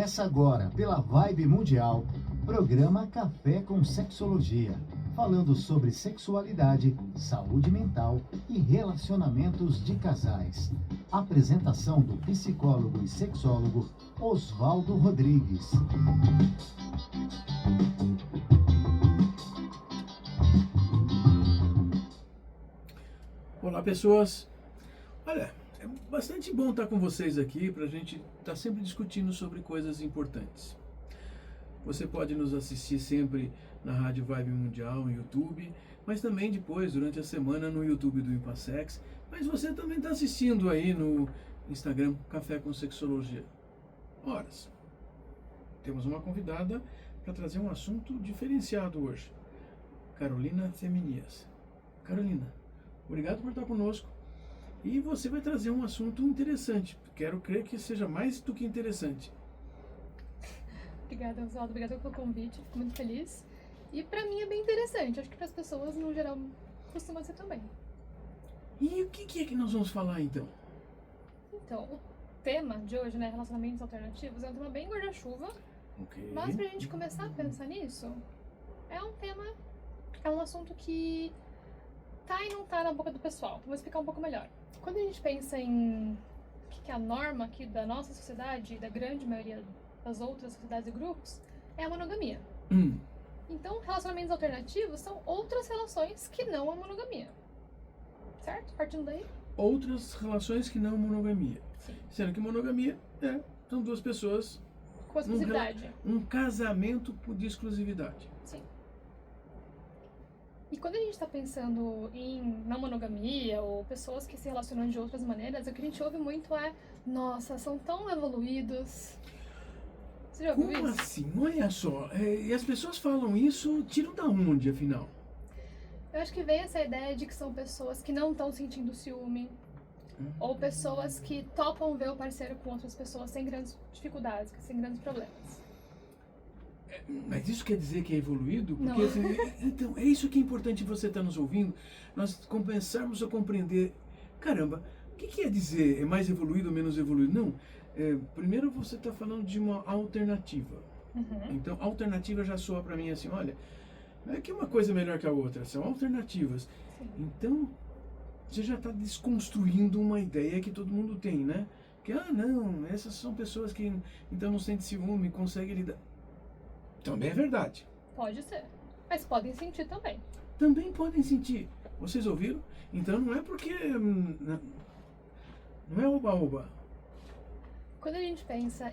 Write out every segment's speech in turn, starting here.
Começa agora, pela Vibe Mundial, programa Café com Sexologia, falando sobre sexualidade, saúde mental e relacionamentos de casais. Apresentação do psicólogo e sexólogo Oswaldo Rodrigues. Olá, pessoas. Olha, é bastante bom estar com vocês aqui para a gente estar sempre discutindo sobre coisas importantes. Você pode nos assistir sempre na Rádio Vibe Mundial, no YouTube, mas também depois, durante a semana, no YouTube do Impassex. Mas você também está assistindo aí no Instagram Café com Sexologia. Horas. Temos uma convidada para trazer um assunto diferenciado hoje. Carolina Feminias. Carolina, obrigado por estar conosco. E você vai trazer um assunto interessante. Quero crer que seja mais do que interessante. Obrigada, Oswaldo. Obrigada pelo convite. Fico muito feliz. E pra mim é bem interessante. Acho que para as pessoas, no geral, costuma ser também. E o que é que nós vamos falar, então? Então, o tema de hoje, né, relacionamentos alternativos, é um tema bem guarda-chuva. Ok. Mas pra gente começar a pensar nisso, é um assunto que tá e não tá na boca do pessoal. Vou explicar um pouco melhor. Quando a gente pensa em o que é a norma aqui da nossa sociedade e da grande maioria das outras sociedades e grupos, é a monogamia. Então, relacionamentos alternativos são outras relações que não a monogamia. Certo? Partindo daí? Outras relações que não monogamia. Sim. Sendo que monogamia são duas pessoas, Com exclusividade. um casamento de exclusividade. Sim. E quando a gente está pensando em não monogamia ou pessoas que se relacionam de outras maneiras, o que a gente ouve muito é: nossa, são tão evoluídos. Você já ouviu Como isso? assim? Olha só. E as pessoas falam isso, tiram da onde, afinal? Eu acho que vem essa ideia de que são pessoas que não estão sentindo ciúme, ou pessoas que topam ver o parceiro com outras pessoas sem grandes dificuldades, sem grandes problemas. Mas isso quer dizer que é evoluído? Porque, Não. assim, então, é isso que é importante você estar nos ouvindo, nós começarmos a compreender, caramba, o que quer dizer é mais evoluído ou menos evoluído? Não, primeiro você está falando de uma alternativa. Então, alternativa já soa para mim assim, olha, não é que uma coisa é melhor que a outra, são alternativas. Sim. Então, você já está desconstruindo uma ideia que todo mundo tem, né? Que, não, essas são pessoas que então não sentem ciúme, conseguem lidar. Também é verdade. Pode ser. Mas podem sentir também. Também podem sentir. Vocês ouviram? Então não é porque... Não é oba-oba. Quando a gente pensa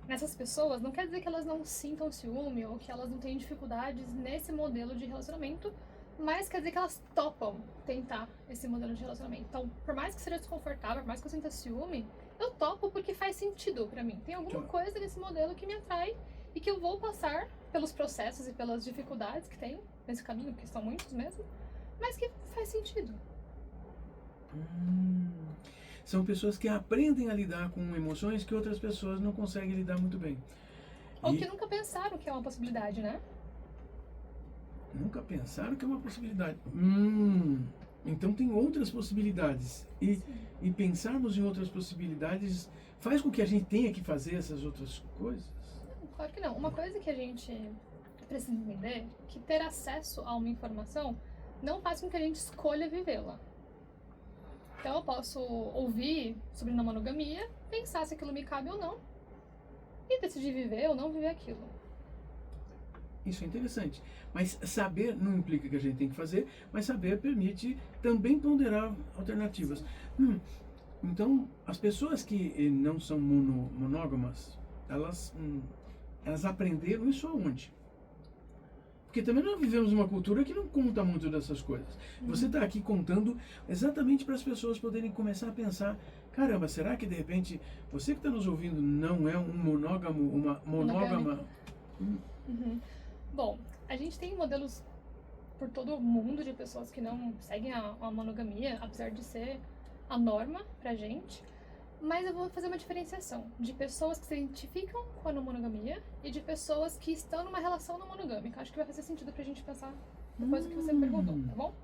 nessas pessoas, não quer dizer que elas não sintam ciúme ou que elas não tenham dificuldades nesse modelo de relacionamento, mas quer dizer que elas topam tentar esse modelo de relacionamento. Então, por mais que seja desconfortável, por mais que eu sinta ciúme, eu topo porque faz sentido pra mim. Tem alguma coisa nesse modelo que me atrai e que eu vou passar pelos processos e pelas dificuldades que tem nesse caminho, que são muitos mesmo, mas que faz sentido. São pessoas que aprendem a lidar com emoções que outras pessoas não conseguem lidar muito bem. Ou que nunca pensaram que é uma possibilidade, né? Nunca pensaram que é uma possibilidade. Então tem outras possibilidades. E pensarmos em outras possibilidades faz com que a gente tenha que fazer essas outras coisas? Não, claro que não. Uma coisa que a gente precisa entender é que ter acesso a uma informação não faz com que a gente escolha vivê-la. Então eu posso ouvir sobre não monogamia, pensar se aquilo me cabe ou não, e decidir viver ou não viver aquilo. Isso é interessante. Mas saber não implica que a gente tem que fazer, mas saber permite também ponderar alternativas. Então, as pessoas que não são monógamas, elas aprenderam isso aonde? Porque também nós vivemos uma cultura que não conta muito dessas coisas. Você está aqui contando exatamente para as pessoas poderem começar a pensar: caramba, será que de repente você que está nos ouvindo não é um monógamo, uma monógama? Bom, a gente tem modelos por todo o mundo de pessoas que não seguem a monogamia, apesar de ser a norma pra gente. Mas eu vou fazer uma diferenciação de pessoas que se identificam com a não monogamia e de pessoas que estão numa relação não monogâmica. Acho que vai fazer sentido pra gente pensar depois do que você me perguntou, tá bom?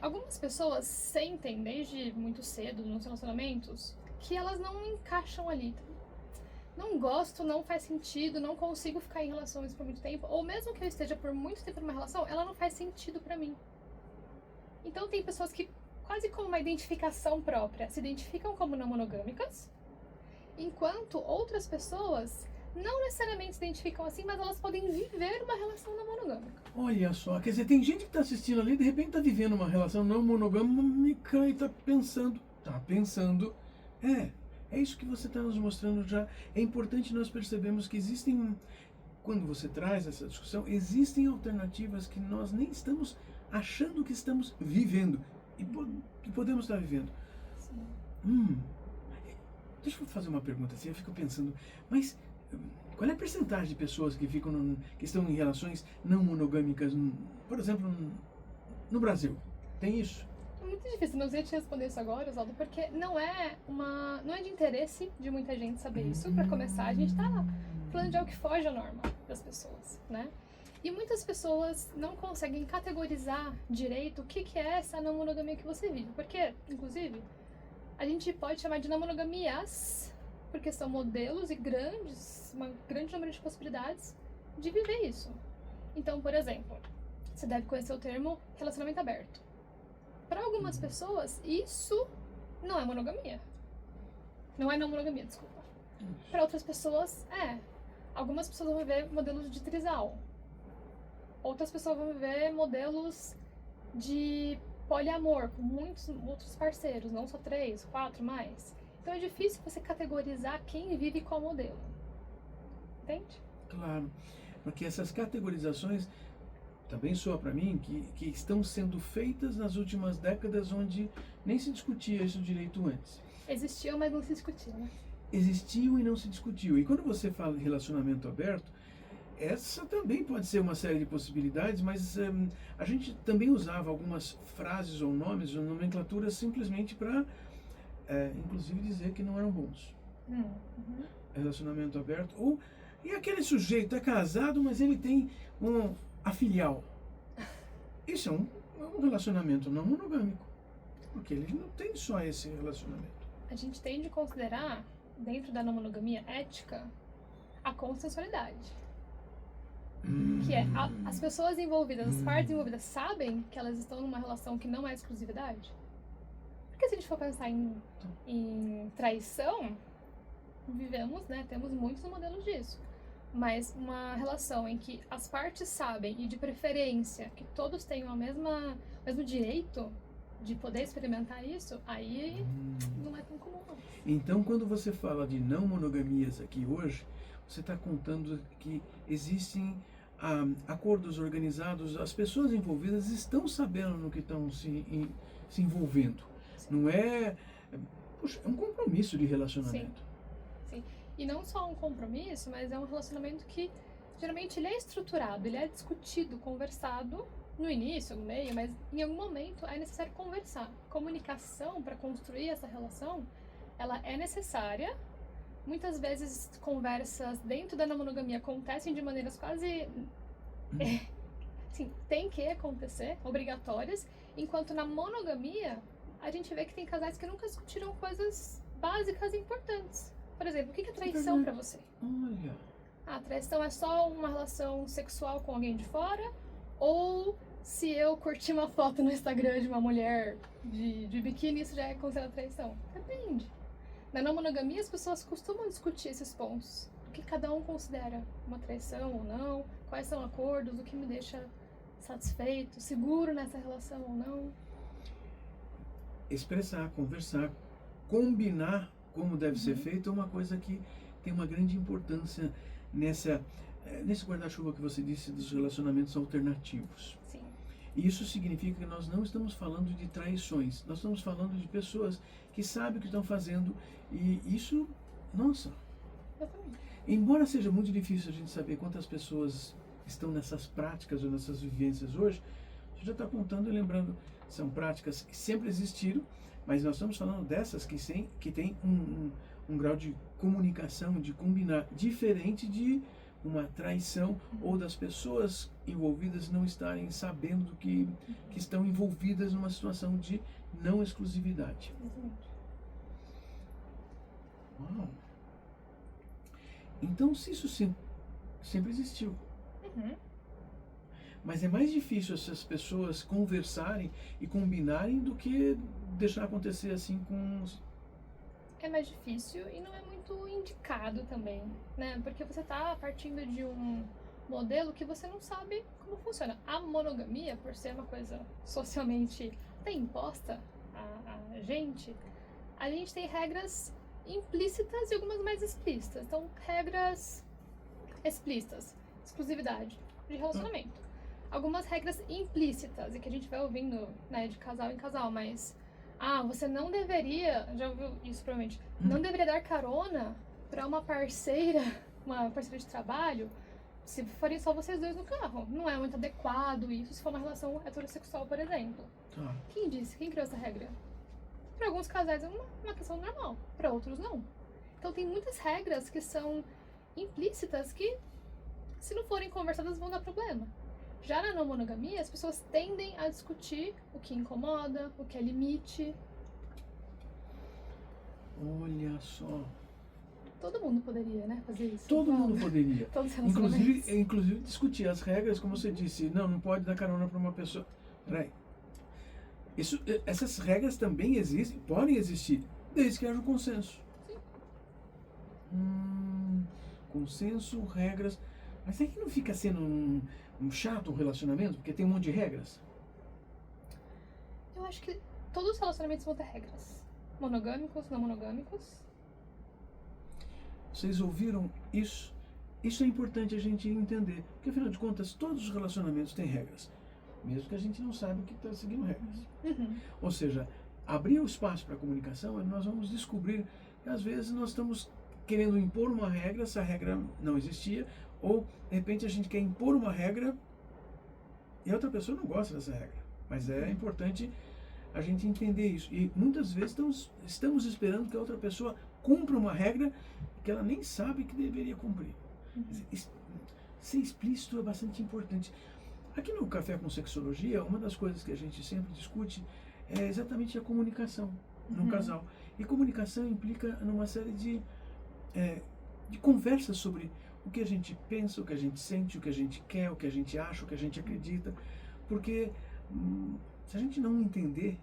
Algumas pessoas sentem desde muito cedo nos relacionamentos que elas não encaixam ali. não gosto, não faz sentido, não consigo ficar em relações por muito tempo, ou mesmo que eu esteja por muito tempo numa relação, ela não faz sentido pra mim. Então tem pessoas que, quase como uma identificação própria, se identificam como não monogâmicas, enquanto outras pessoas não necessariamente se identificam assim, mas elas podem viver uma relação não monogâmica. Olha só, quer dizer, tem gente que está assistindo ali, de repente está vivendo uma relação não monogâmica e está pensando, é isso que você está nos mostrando já. É importante nós percebermos que existem, quando você traz essa discussão, existem alternativas que nós nem estamos achando que estamos vivendo e que podemos estar vivendo. Sim. Deixa eu fazer uma pergunta assim, eu fico pensando, mas qual é a percentagem de pessoas que que estão em relações não monogâmicas, por exemplo, no Brasil? Tem isso? É muito difícil, não sei te responder isso agora, Oswaldo, porque não é de interesse de muita gente saber isso. Para começar, a gente tá falando de algo que foge à norma das pessoas, né? E muitas pessoas não conseguem categorizar direito o que é essa não monogamia que você vive, porque, inclusive, a gente pode chamar de não monogamias, porque são modelos e uma grande número de possibilidades de viver isso. Então, por exemplo, você deve conhecer o termo relacionamento aberto. Para algumas pessoas, isso não é monogamia. Não é não monogamia, desculpa. Para outras pessoas, é. Algumas pessoas vão viver modelos de trisal. Outras pessoas vão viver modelos de poliamor, com muitos outros parceiros, não só 3, 4, mais. Então é difícil você categorizar quem vive qual modelo. Entende? Claro, porque essas categorizações também soa para mim que estão sendo feitas nas últimas décadas, onde nem se discutia isso direito antes. Existiam, mas não se discutia, né? Existiam e não se discutiu. E quando você fala em relacionamento aberto, essa também pode ser uma série de possibilidades, mas a gente também usava algumas frases ou nomes ou nomenclaturas simplesmente para, inclusive, dizer que não eram bons. Uhum. Relacionamento aberto. E aquele sujeito é casado, mas ele tem a filial. Isso é um relacionamento não monogâmico, porque ele não tem só esse relacionamento. A gente tem de considerar, dentro da não monogamia ética, a consensualidade. Que é, as pessoas envolvidas, as partes envolvidas sabem que elas estão numa relação que não é exclusividade? Porque se a gente for pensar em traição, vivemos, né, temos muitos modelos disso. Mas uma relação em que as partes sabem, e de preferência, que todos tenham o mesmo direito de poder experimentar isso, aí não é tão comum. Então, quando você fala de não monogamias aqui hoje, você está contando que existem acordos organizados, as pessoas envolvidas estão sabendo no que estão se envolvendo. Sim. Não é... Puxa, é um compromisso de relacionamento. Sim. E não só um compromisso, mas é um relacionamento que geralmente ele é estruturado, ele é discutido, conversado no início, no meio, mas em algum momento é necessário conversar. Comunicação para construir essa relação, ela é necessária. Muitas vezes conversas dentro da não monogamia acontecem de maneiras quase tem que acontecer, obrigatórias, enquanto na monogamia a gente vê que tem casais que nunca discutiram coisas básicas e importantes. Por exemplo, o que é traição pra você? Olha. A traição é só uma relação sexual com alguém de fora? Ou se eu curti uma foto no Instagram de uma mulher de biquíni, isso já é considerado traição? Depende. Na não monogamia, as pessoas costumam discutir esses pontos. O que cada um considera uma traição ou não, quais são acordos, o que me deixa satisfeito, seguro nessa relação ou não. Expressar, conversar, combinar como deve ser feito é uma coisa que tem uma grande importância nesse guarda-chuva que você disse dos relacionamentos alternativos. Sim. E isso significa que nós não estamos falando de traições, nós estamos falando de pessoas que sabem o que estão fazendo e isso, nossa. Exatamente. Embora seja muito difícil a gente saber quantas pessoas estão nessas práticas ou nessas vivências hoje, você já está contando e lembrando, são práticas que sempre existiram, mas nós estamos falando dessas que tem um grau de comunicação, de combinar, diferente de uma traição ou das pessoas envolvidas não estarem sabendo que estão envolvidas numa situação de não exclusividade. Exatamente. Uau! Então, se isso sempre existiu, Uhum. mas é mais difícil essas pessoas conversarem e combinarem do que deixar acontecer assim com É mais difícil e não é muito indicado também, né? Porque você tá partindo de um modelo que você não sabe como funciona. A monogamia, por ser uma coisa socialmente até imposta a gente tem regras implícitas e algumas mais explícitas. Então, regras explícitas, exclusividade de relacionamento. Algumas regras implícitas, e que a gente vai ouvindo, né, de casal em casal, mas você não deveria, já ouviu isso provavelmente, não deveria dar carona para uma parceira de trabalho, se forem só vocês dois no carro. Não é muito adequado isso se for uma relação heterossexual, por exemplo. Tá. Quem disse? Quem criou essa regra? Para alguns casais é uma questão normal, para outros não. Então tem muitas regras que são implícitas que, se não forem conversadas, vão dar problema. Já na não monogamia, as pessoas tendem a discutir o que incomoda, o que é limite. Olha só. Todo mundo poderia, né, fazer isso. Todo Não. mundo poderia. Todos os relacionamentos. Inclusive discutir as regras, como você disse. Não pode dar carona para uma pessoa. Peraí. Essas regras também existem, podem existir, desde que haja um consenso. Sim. Consenso, regras. Mas será que não fica sendo um chato o relacionamento? Porque tem um monte de regras? Eu acho que todos os relacionamentos vão ter regras. Monogâmicos, não monogâmicos. Vocês ouviram isso? Isso é importante a gente entender. Porque, afinal de contas, todos os relacionamentos têm regras. Mesmo que a gente não saiba que está seguindo regras. Uhum. Ou seja, abrir o espaço para a comunicação, nós vamos descobrir que, às vezes, nós estamos querendo impor uma regra, essa regra não existia, ou, de repente, a gente quer impor uma regra e a outra pessoa não gosta dessa regra. Mas é importante a gente entender isso. E, muitas vezes, estamos esperando que a outra pessoa cumpra uma regra que ela nem sabe que deveria cumprir. Ser explícito é bastante importante. Aqui no Café com Sexologia, uma das coisas que a gente sempre discute é exatamente a comunicação no casal. E comunicação implica numa série de conversas sobre o que a gente pensa, o que a gente sente, o que a gente quer, o que a gente acha, o que a gente acredita. Porque se a gente não entender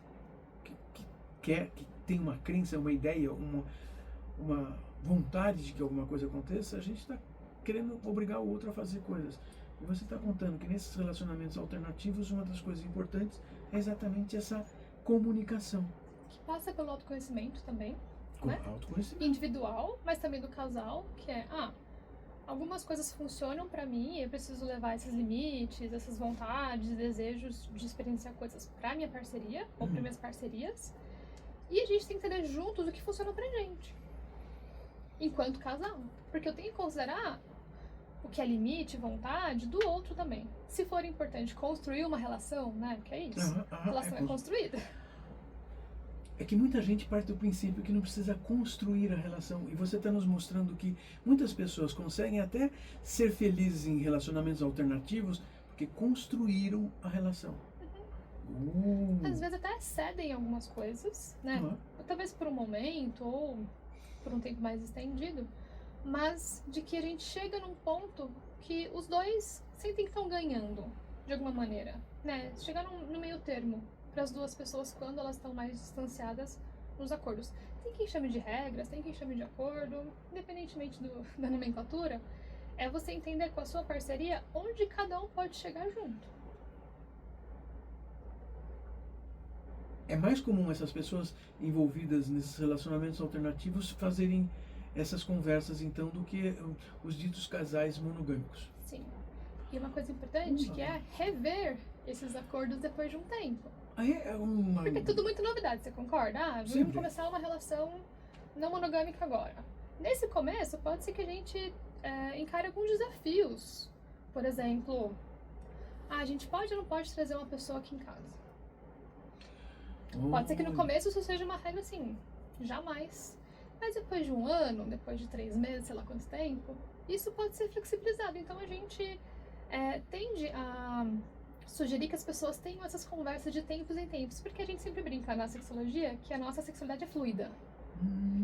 que tem uma crença, uma ideia, uma vontade de que alguma coisa aconteça, a gente está querendo obrigar o outro a fazer coisas. E você está contando que nesses relacionamentos alternativos, uma das coisas importantes é exatamente essa comunicação. Que passa pelo autoconhecimento também, Com né? autoconhecimento. Individual, mas também do casal, que é, algumas coisas funcionam pra mim, eu preciso levar esses limites, essas vontades, desejos de experienciar coisas pra minha parceria, ou pra minhas parcerias, e a gente tem que entender juntos o que funciona pra gente, enquanto casal. Porque eu tenho que considerar o que é limite, vontade, do outro também. Se for importante construir uma relação, né, porque é isso, a relação é construída. É que muita gente parte do princípio que não precisa construir a relação. E você está nos mostrando que muitas pessoas conseguem até ser felizes em relacionamentos alternativos porque construíram a relação. Às vezes até cedem algumas coisas, né? Talvez por um momento ou por um tempo mais estendido. Mas de que a gente chega num ponto que os dois sentem que estão ganhando, de alguma maneira, né? Chegar no meio termo para as duas pessoas quando elas estão mais distanciadas nos acordos. Tem quem chame de regras, tem quem chame de acordo, independentemente da nomenclatura, é você entender com a sua parceria onde cada um pode chegar junto. É mais comum essas pessoas envolvidas nesses relacionamentos alternativos fazerem essas conversas, então, do que os ditos casais monogâmicos. Sim. E uma coisa importante que é rever esses acordos depois de um tempo. Porque é tudo muito novidade, você concorda? Vamos começar uma relação não monogâmica agora. Nesse começo, pode ser que a gente encare alguns desafios. Por exemplo, a gente pode ou não pode trazer uma pessoa aqui em casa? Pode ser que no começo isso seja uma regra assim, jamais. Mas depois de um ano, depois de 3 meses, sei lá quanto tempo, isso pode ser flexibilizado. Então a gente tende a sugerir que as pessoas tenham essas conversas de tempos em tempos, porque a gente sempre brinca na sexologia que a nossa sexualidade é fluida.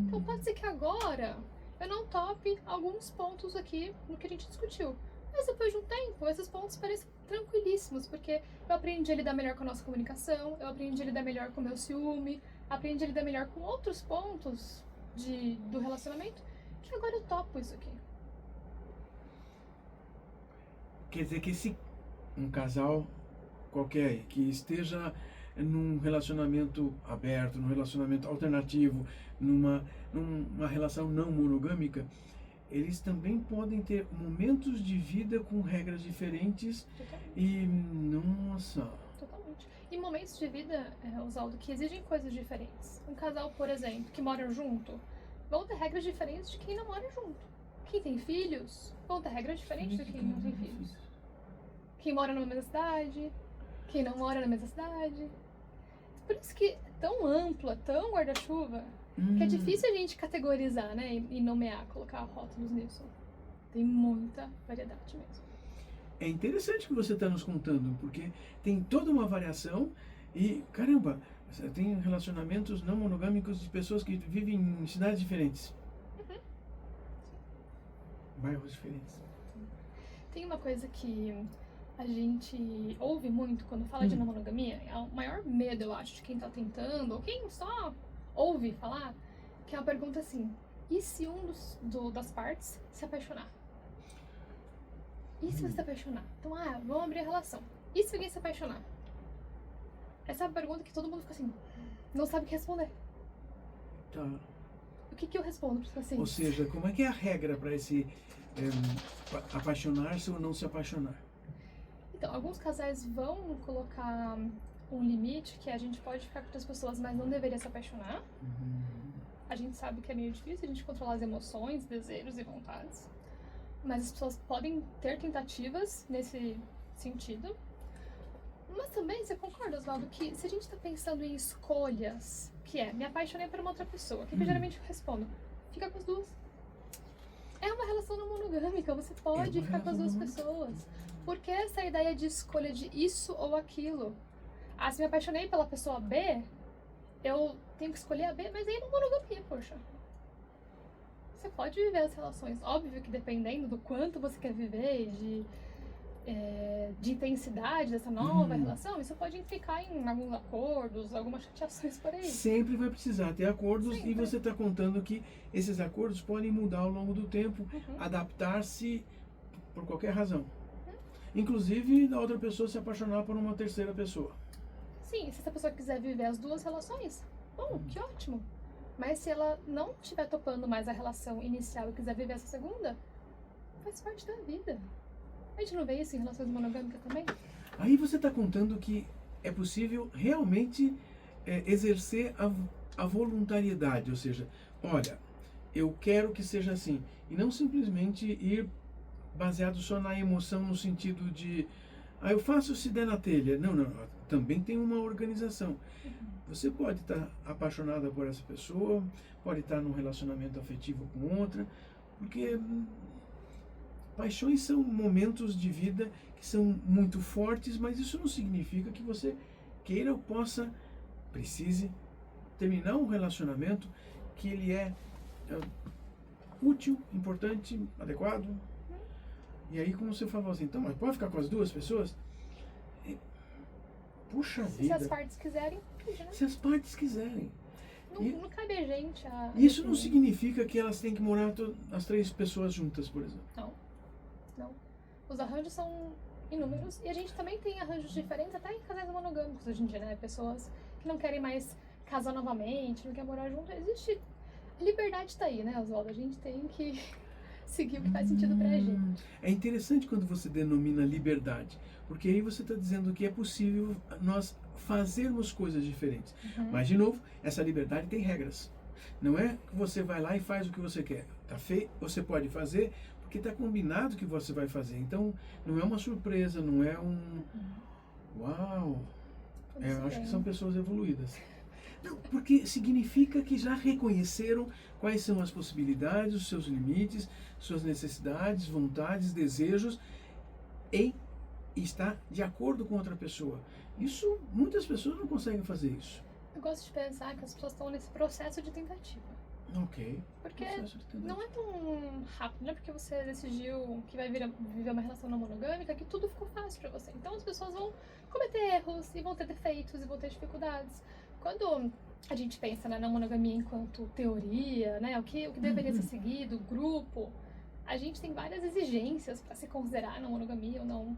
Então pode ser que agora eu não tope alguns pontos aqui no que a gente discutiu. Mas depois de um tempo, esses pontos parecem tranquilíssimos, porque eu aprendi a lidar melhor com a nossa comunicação, eu aprendi a lidar melhor com o meu ciúme, aprendi a lidar melhor com outros pontos do relacionamento, que agora eu topo isso aqui. Quer dizer que se um casal qualquer que esteja num relacionamento aberto, num relacionamento alternativo, numa relação não monogâmica, eles também podem ter momentos de vida com regras diferentes. Totalmente. E, nossa... Totalmente. E momentos de vida, Oswaldo, que exigem coisas diferentes. Um casal, por exemplo, que mora junto, vão ter regras diferentes de quem não mora junto. Quem tem filhos, vão ter regras diferentes de quem não tem filhos. Quem mora na mesma cidade, quem não mora na mesma cidade. Por isso que é tão amplo, é tão guarda-chuva, que é difícil a gente categorizar, né, e nomear, colocar rótulos nisso. Tem muita variedade mesmo. É interessante que você está nos contando, porque tem toda uma variação e, caramba, tem relacionamentos não monogâmicos de pessoas que vivem em cidades diferentes. Uhum. Bairros diferentes. Tem uma coisa que a gente ouve muito quando fala de não monogamia, é o maior medo, eu acho, de quem tá tentando, ou quem só ouve falar, que é uma pergunta assim: e se um das partes se apaixonar? E se você se apaixonar? Então, vamos abrir a relação. E se alguém se apaixonar? Essa é uma pergunta que todo mundo fica assim, não sabe o que responder. Tá. O que eu respondo para os pacientes? Ou seja, como é que é a regra para esse apaixonar-se ou não se apaixonar? Então, alguns casais vão colocar um limite que a gente pode ficar com outras pessoas, mas não deveria se apaixonar. A gente sabe que é meio difícil a gente controlar as emoções, desejos e vontades. Mas as pessoas podem ter tentativas nesse sentido. Mas também, você concorda, Oswaldo, que se a gente está pensando em escolhas, que é, me apaixonei por uma outra pessoa, o que eu geralmente respondo? Fica com as duas. É uma relação não monogâmica, você pode ficar com as duas pessoas. Porque essa ideia de escolha de isso ou aquilo. Se me apaixonei pela pessoa B, eu tenho que escolher a B, mas aí não monogamia, poxa. Você pode viver as relações. Óbvio que dependendo do quanto você quer viver, de intensidade dessa nova relação, isso pode implicar em alguns acordos, algumas chateações por aí. Sempre vai precisar ter acordos. Sempre. E você está contando que esses acordos podem mudar ao longo do tempo, adaptar-se por qualquer razão. Inclusive da outra pessoa se apaixonar por uma terceira pessoa. Sim, se essa pessoa quiser viver as duas relações, bom, que ótimo. Mas se ela não estiver topando mais a relação inicial e quiser viver essa segunda, faz parte da vida. A gente não vê isso em relações monogâmicas também? Aí você está contando que é possível realmente exercer a voluntariedade, ou seja, olha, eu quero que seja assim, e não simplesmente ir baseado só na emoção no sentido de, eu faço se der na telha. Não, também tem uma organização. Você pode estar apaixonada por essa pessoa, pode estar num relacionamento afetivo com outra, porque paixões são momentos de vida que são muito fortes, mas isso não significa que você queira ou precise terminar um relacionamento que ele é útil, importante, adequado. E aí, como você falou assim, então, mas pode ficar com as duas pessoas? Puxa vida. Se as partes quiserem, né? Se as partes quiserem. Não cabe a gente a... Isso não significa que elas têm que morar as três pessoas juntas, por exemplo. Não. Os arranjos são inúmeros e a gente também tem arranjos diferentes até em casais monogâmicos hoje em dia, né? Pessoas que não querem mais casar novamente, não querem morar junto. Existe... A liberdade está aí, né, Oswaldo? A gente tem que seguir o que faz sentido pra gente. É interessante quando você denomina liberdade, porque aí você está dizendo que é possível nós fazermos coisas diferentes. Mas, de novo, essa liberdade tem regras. Não é que você vai lá e faz o que você quer. Tá feio, você pode fazer porque está combinado que você vai fazer. Então, não é uma surpresa, não é um... Uau! Eu acho que são pessoas evoluídas. Não, porque significa que já reconheceram quais são as possibilidades, os seus limites, suas necessidades, vontades, desejos, e está de acordo com outra pessoa. Isso, muitas pessoas não conseguem fazer isso. Eu gosto de pensar que as pessoas estão nesse processo de tentativa. Ok. Porque Processo de tentativa. não é tão rápido, não é porque você decidiu que vai viver uma relação não monogâmica que tudo ficou fácil pra você. Então as pessoas vão cometer erros e vão ter defeitos e vão ter dificuldades. Quando a gente pensa na não monogamia enquanto teoria, né, o que deveria ser seguido, grupo, a gente tem várias exigências para se considerar não monogamia ou não.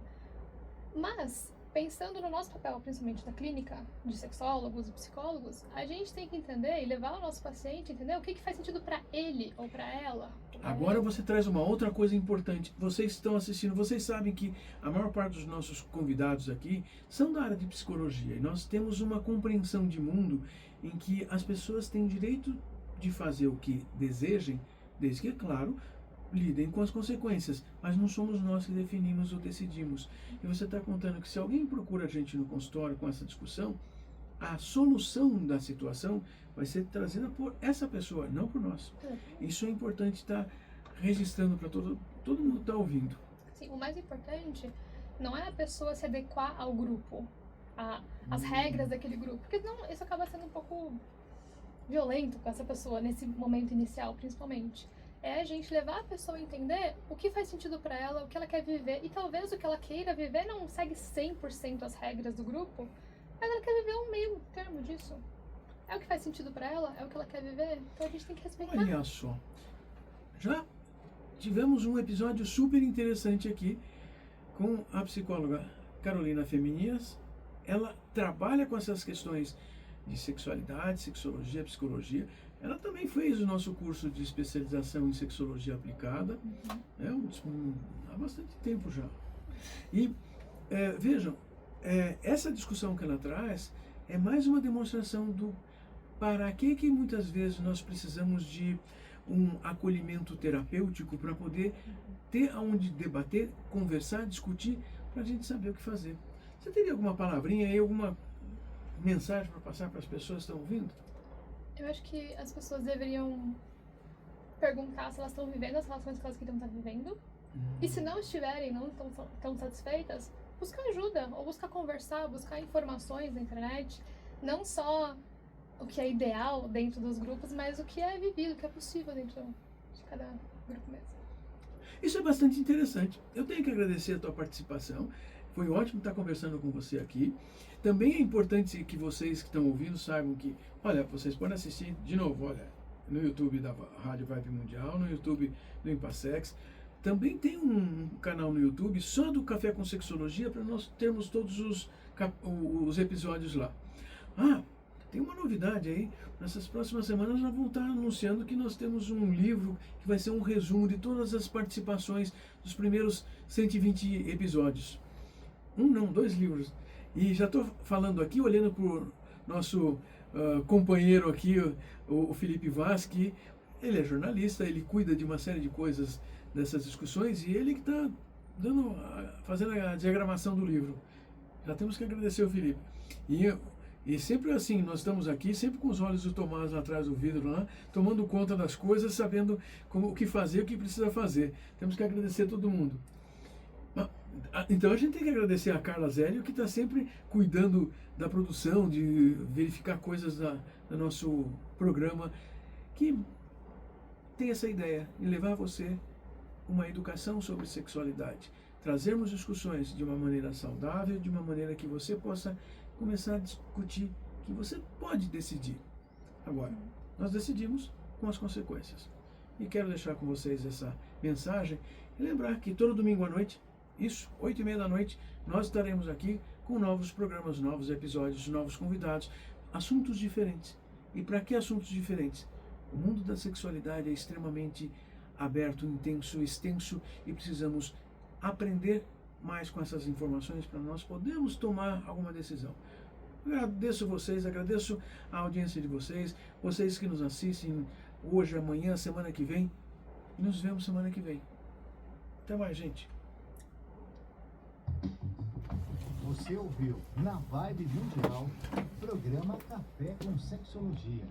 Mas, pensando no nosso papel, principalmente da clínica, de sexólogos e psicólogos, a gente tem que entender e levar o nosso paciente a entender o que faz sentido para ele ou para ela. Agora você traz uma outra coisa importante. Vocês que estão assistindo, vocês sabem que a maior parte dos nossos convidados aqui são da área de psicologia. E nós temos uma compreensão de mundo em que as pessoas têm direito de fazer o que desejem, desde que, é claro, lidem com as consequências. Mas não somos nós que definimos ou decidimos. E você está contando que se alguém procura a gente no consultório com essa discussão, a solução da situação vai ser trazida por essa pessoa, não por nós. Isso é importante estar registrando para todo mundo que está ouvindo. Sim, o mais importante não é a pessoa se adequar ao grupo, às regras daquele grupo, porque não, isso acaba sendo um pouco violento com essa pessoa nesse momento inicial, principalmente. É a gente levar a pessoa a entender o que faz sentido para ela, o que ela quer viver, e talvez o que ela queira viver não segue 100% as regras do grupo, mas ela quer viver um meio termo disso. É o que faz sentido pra ela, é o que ela quer viver, então a gente tem que respeitar. Olha só, já tivemos um episódio super interessante aqui com a psicóloga Carolina Feminias. Ela trabalha com essas questões de sexualidade, sexologia, psicologia. Ela também fez o nosso curso de especialização em sexologia aplicada, há bastante tempo já. E vejam, essa discussão que ela traz é mais uma demonstração do para que muitas vezes nós precisamos de um acolhimento terapêutico para poder ter aonde debater, conversar, discutir, para a gente saber o que fazer. Você teria alguma palavrinha aí, alguma mensagem para passar para as pessoas que estão ouvindo? Eu acho que as pessoas deveriam perguntar se elas estão vivendo as relações que elas queriam estar vivendo. E se não estiverem, não estão tão satisfeitas, buscar ajuda, ou buscar conversar, buscar informações na internet. Não só o que é ideal dentro dos grupos, mas o que é vivido, o que é possível dentro de cada grupo mesmo. Isso é bastante interessante. Eu tenho que agradecer a tua participação. Foi ótimo estar conversando com você aqui. Também é importante que vocês que estão ouvindo saibam que, olha, vocês podem assistir de novo, olha, no YouTube da Rádio Vibe Mundial, no YouTube do Impassex. Também tem um canal no YouTube só do Café com Sexologia para nós termos todos os episódios lá. Tem uma novidade aí. Nessas próximas semanas nós vamos estar anunciando que nós temos um livro que vai ser um resumo de todas as participações dos primeiros 120 episódios. 2 livros. E já estou falando aqui, olhando para o nosso companheiro aqui, o Felipe Vaz, que ele é jornalista, ele cuida de uma série de coisas dessas discussões e ele que está fazendo a diagramação do livro. Já temos que agradecer o Felipe. E sempre assim, nós estamos aqui, sempre com os olhos do Tomás lá atrás do vidro, lá, tomando conta das coisas, sabendo o que fazer, o que precisa fazer. Temos que agradecer todo mundo. Então a gente tem que agradecer a Carla Zélio, que está sempre cuidando da produção, de verificar coisas do nosso programa, que tem essa ideia de levar você uma educação sobre sexualidade. Trazermos discussões de uma maneira saudável, de uma maneira que você possa começar a discutir, que você pode decidir. Agora, nós decidimos com as consequências. E quero deixar com vocês essa mensagem e lembrar que todo domingo à noite, 8h30 da noite, nós estaremos aqui com novos programas, novos episódios, novos convidados, assuntos diferentes. E para que assuntos diferentes? O mundo da sexualidade é extremamente aberto, intenso, extenso e precisamos aprender mais com essas informações para nós podermos tomar alguma decisão. Agradeço vocês, agradeço a audiência de vocês, vocês que nos assistem hoje, amanhã, semana que vem. E nos vemos semana que vem. Até mais, gente. Você ouviu na Vibe Mundial, programa Café com Sexologia.